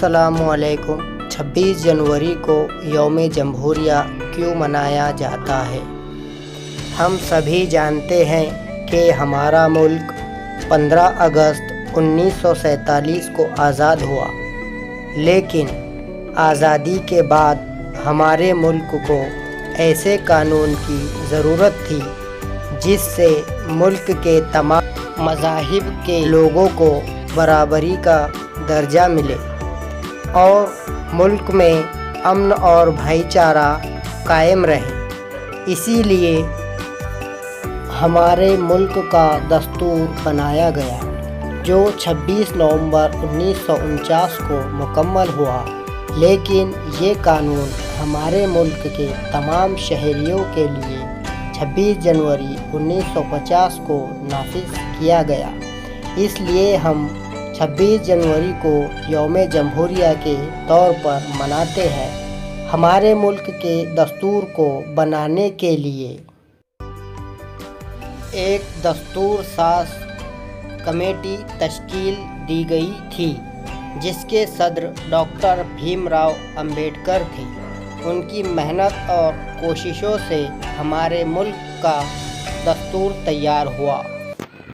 السلام علیکم۔ 26 جنوری کو یوم جمہوریہ کیوں منایا جاتا ہے؟ ہم سبھی جانتے ہیں کہ ہمارا ملک 15 اگست 1947 کو آزاد ہوا، لیکن آزادی کے بعد ہمارے ملک کو ایسے قانون کی ضرورت تھی جس سے ملک کے تمام مذاہب کے لوگوں کو برابری کا درجہ ملے اور ملک میں امن اور بھائی چارہ قائم رہے۔ اسی لیے ہمارے ملک کا دستور بنایا گیا جو 26 نومبر 1949 کو مکمل ہوا، لیکن یہ قانون ہمارے ملک کے تمام شہریوں کے لیے 26 جنوری 1950 کو نافذ کیا گیا۔ اس لیے ہم 26 جنوری کو یوم جمہوریہ کے طور پر مناتے ہیں۔ ہمارے ملک کے دستور کو بنانے کے لیے ایک دستور ساز کمیٹی تشکیل دی گئی تھی جس کے صدر ڈاکٹر بھیم راؤ امبیڈکر تھے۔ ان کی محنت اور کوششوں سے ہمارے ملک کا دستور تیار ہوا۔